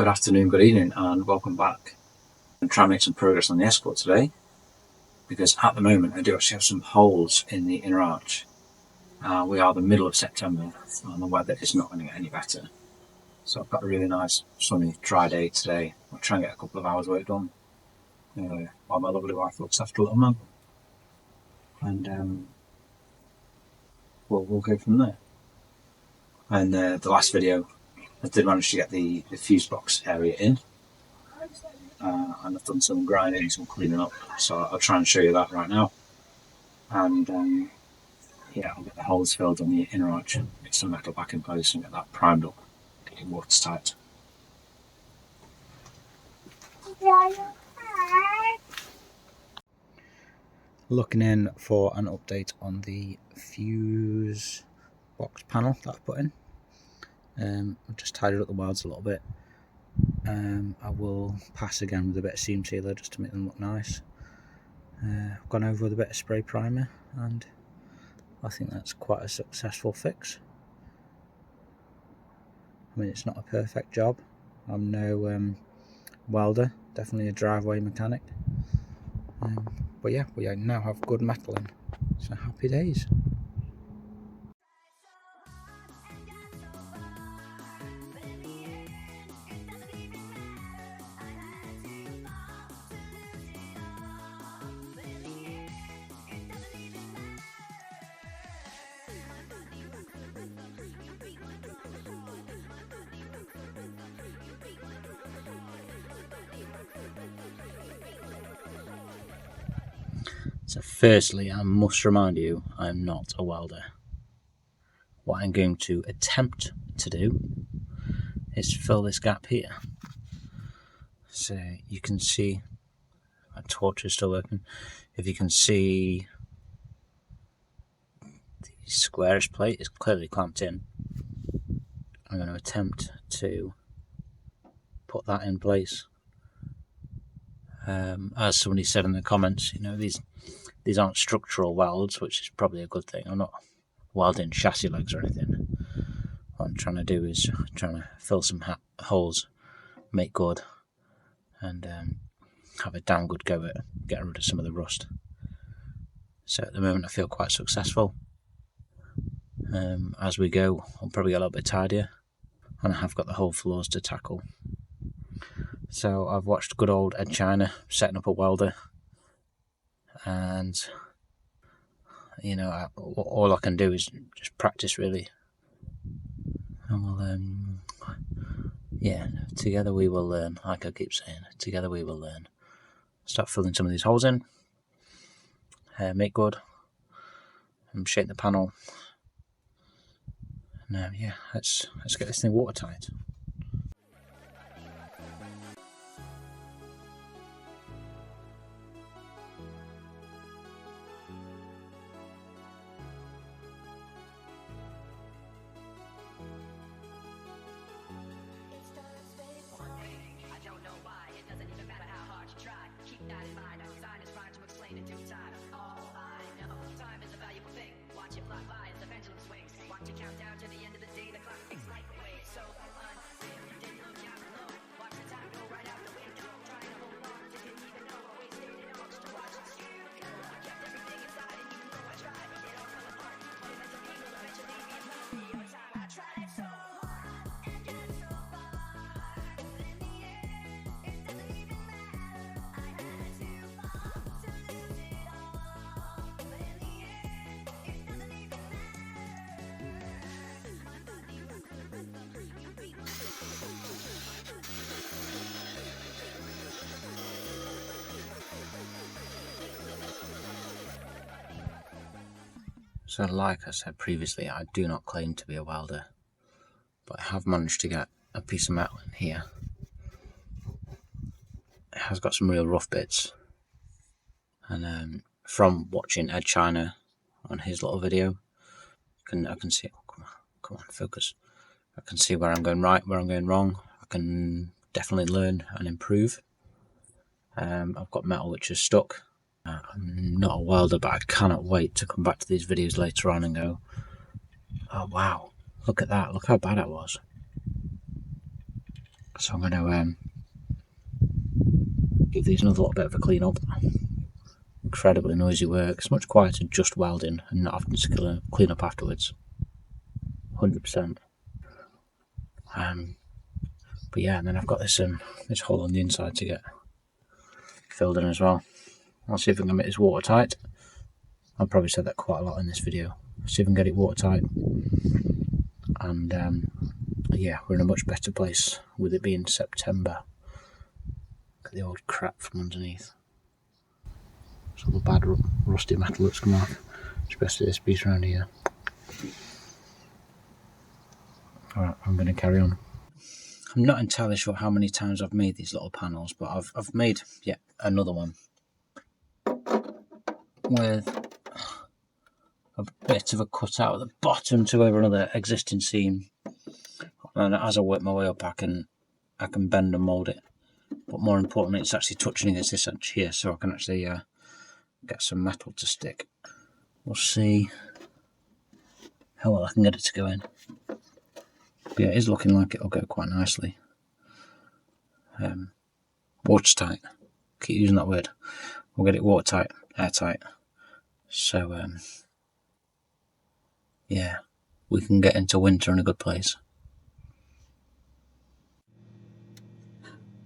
Good afternoon, good evening, and welcome back. I'm trying to make some progress on the escort today, because at the moment I do actually have some holes in the inner arch. We are the middle of September and the weather is not going to get any better. So I've got a really nice sunny dry day today. I'll try and get a couple of hours work done while my lovely wife looks after little man. And we'll go from there. And the last video I did manage to get the fuse box area in. And I've done some grinding, some cleaning up, so I'll try and show you that right now. And yeah, I'll get the holes filled on the inner arch, get some metal back in place and get that primed up, get it watertight. Looking in for an update on the fuse box panel that I've put in. I've just tidied up the welds a little bit. I will pass again with a bit of seam sealer just to make them look nice. I've gone over with a bit of spray primer and I think that's quite a successful fix. I mean, it's not a perfect job. I'm no welder, definitely a driveway mechanic. But yeah, we now have good metal in, so happy days. So firstly, I must remind you, I'm not a welder. What I'm going to attempt to do is fill this gap here. So you can see, my torch is still working. If you can see, the squarish plate is clearly clamped in. I'm going to attempt to put that in place. As somebody said in the comments, you know, these aren't structural welds, which is probably a good thing. I'm not welding chassis legs or anything. What I'm trying to do is trying to fill some holes, make good, and have a damn good go at getting rid of some of the rust. So at the moment I feel quite successful. As we go, I'll probably get a little bit tidier, and I have got the whole floors to tackle. So I've watched good old Ed China setting up a welder, and you know, all I can do is just practice really. And yeah, together we will learn, like I keep saying, together we will learn. Start filling some of these holes in, make good, and shape the panel. And yeah, let's get this thing watertight. So like I said previously, I do not claim to be a welder, but I have managed to get a piece of metal in here. It has got some real rough bits, and from watching Ed China on his little video, I can see, oh, come on, focus. I can see where I'm going right, where I'm going wrong. I can definitely learn and improve. I've got metal which is stuck. I'm not a welder, but I cannot wait to come back to these videos later on and go, oh wow, look at that, look how bad it was. So I'm going to give these another little bit of a clean up. Incredibly noisy work. It's much quieter just welding and not having to clean up afterwards. 100%. But yeah, and then I've got this this hole on the inside to get filled in as well. I'll see if I can make this watertight. I've probably said that quite a lot in this video. See if I can get it watertight. And yeah, we're in a much better place with it being September. Look at the old crap from underneath. It's all the bad rusty metal that's come off, especially this piece around here. Alright, I'm going to carry on. I'm not entirely sure how many times I've made these little panels, but I've made yet another one with a bit of a cutout at the bottom to over another existing seam, and as I work my way up I can bend and mould it, but more importantly it's actually touching against this edge here, so I can actually get some metal to stick. We'll see how well I can get it to go in. But yeah, it is looking like it'll go quite nicely. Watertight, keep using that word. We'll get it watertight, airtight, so yeah, we can get into winter in a good place.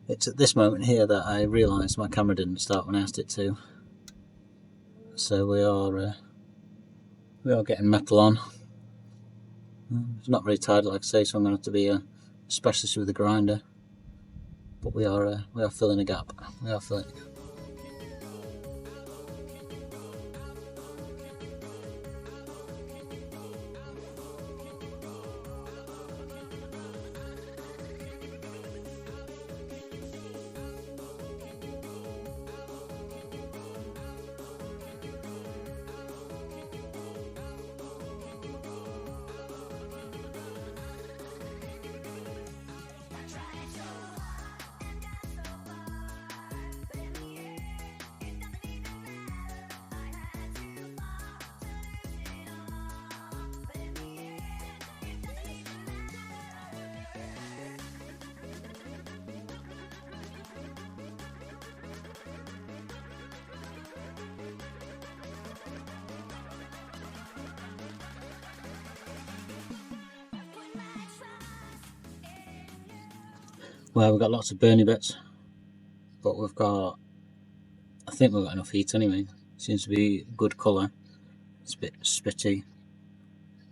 It's at this moment here that I realised my camera didn't start when I asked it to. So we are getting metal on. It's not very tight, like I say, so I'm going to have to be a specialist with the grinder. But we are filling a gap. We are filling a gap. Well, we've got lots of burny bits, but I think we've got enough heat anyway. Seems to be good colour. It's a bit spitty.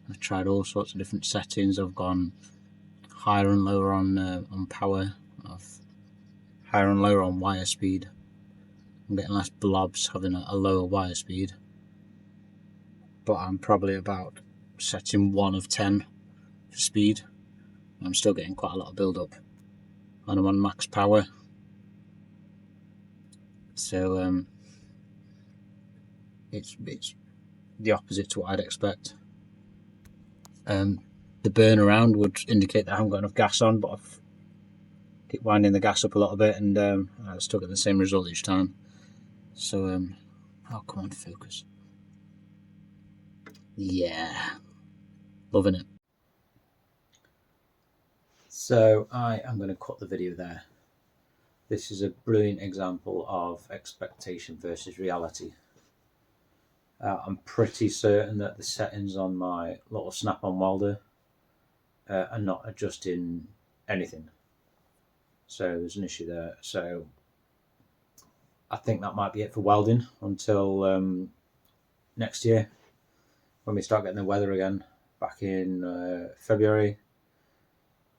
I've tried all sorts of different settings. I've gone higher and lower on power. I've higher and lower on wire speed. I'm getting less blobs having a lower wire speed. But I'm probably about setting 1 of 10 for speed. I'm still getting quite a lot of build up. And I'm on max power, so it's the opposite to what I'd expect. The burn around would indicate that I haven't got enough gas on, but I've keep winding the gas up a little bit, and I still get the same result each time. So oh, come on, focus. Yeah, loving it. So I am going to cut the video there. This is a brilliant example of expectation versus reality. I'm pretty certain that the settings on my little snap-on welder are not adjusting anything. So there's an issue there. So I think that might be it for welding until next year, when we start getting the weather again, back in February.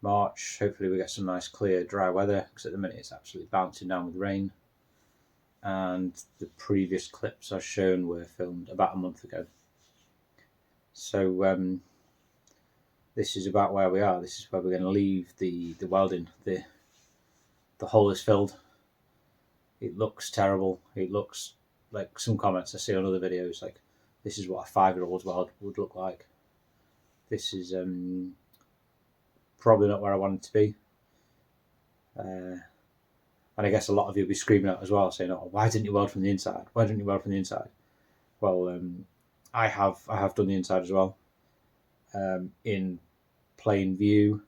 March, hopefully we get some nice clear dry weather, because at the minute it's absolutely bouncing down with rain. And the previous clips I've shown were filmed about a month ago. So this is about where we are. This is where we're going to leave the welding. The hole is filled. It looks terrible. It looks like some comments I see on other videos, like this is what a 5-year-old's weld would look like. This is probably not where I want it to be, and I guess a lot of you will be screaming out as well, saying, "Oh, why didn't you weld from the inside? Why didn't you weld from the inside?" Well, I have done the inside as well, in plain view,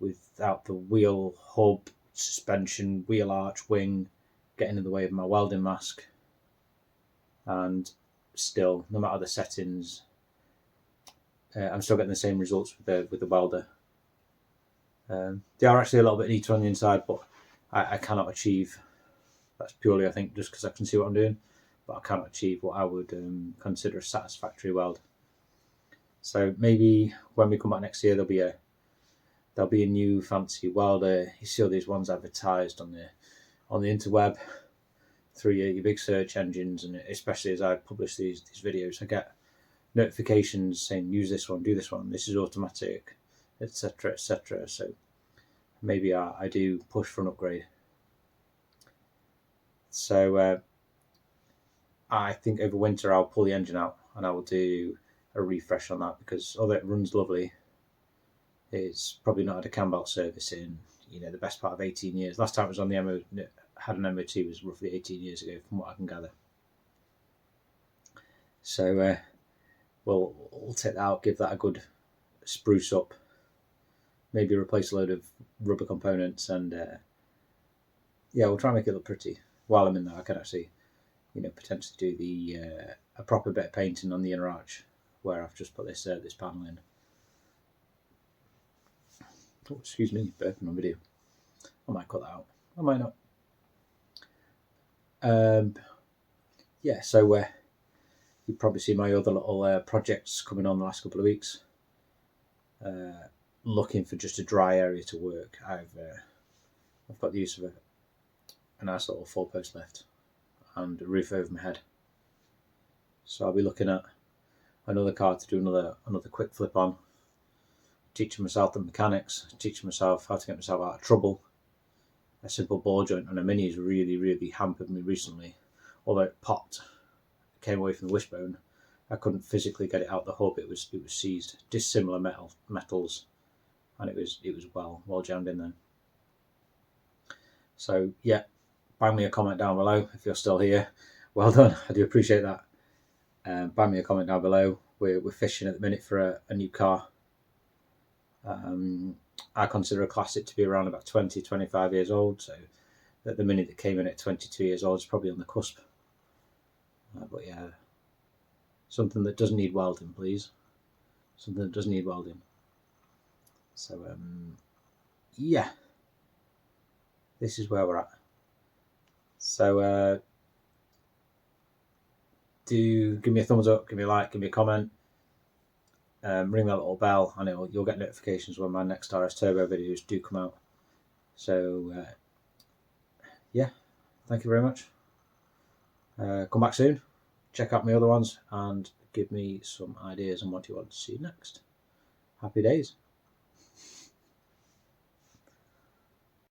without the wheel hub, suspension, wheel arch, wing getting in the way of my welding mask. And still, no matter the settings, I'm still getting the same results with the welder. They are actually a little bit neater on the inside, but I cannot achieve. That's purely, I think, just because I can see what I'm doing, but I cannot achieve what I would consider a satisfactory weld. So maybe when we come back next year, there'll be a new fancy welder. You see all these ones advertised on the interweb through your big search engines, and especially as I publish these videos, I get notifications saying use this one, do this one, this is automatic, etc., etc. So maybe I do push for an upgrade. So I think over winter I'll pull the engine out and I will do a refresh on that, because although it runs lovely, it's probably not had a cam belt service in the best part of 18 years. Last time it was on the had an MOT was roughly 18 years ago, from what I can gather. So we'll take that out, give that a good spruce up, maybe replace a load of rubber components, and we'll try and make it look pretty. While I'm in there, I can actually potentially do a proper bit of painting on the inner arch where I've just put this panel in. Oh, excuse me, burping on video. I might cut that out. I might not. So you've probably seen my other little projects coming on the last couple of weeks. Looking for just a dry area to work. I've got the use of a nice little 4-post lift and a roof over my head. So I'll be looking at another car to do another quick flip on, teaching myself the mechanics, teaching myself how to get myself out of trouble. A simple ball joint on a Mini has really, really hampered me recently. Although it popped, it came away from the wishbone, I couldn't physically get it out the hub. It was seized. Dissimilar metals, and it was well jammed in there. So yeah, bang me a comment down below if you're still here. Well done, I do appreciate that. Bang me a comment down below. We're fishing at the minute for a new car. I consider a classic to be around about 20-25 years old, so the Mini that came in at 22 years old is probably on the cusp. But yeah, something that doesn't need welding, please. Something that doesn't need welding. So yeah, this is where we're at. So do give me a thumbs up, give me a like, give me a comment. Ring that little bell, and you'll get notifications when my next RS Turbo videos do come out. So yeah, thank you very much. Come back soon, check out my other ones, and give me some ideas on what you want to see next. Happy days.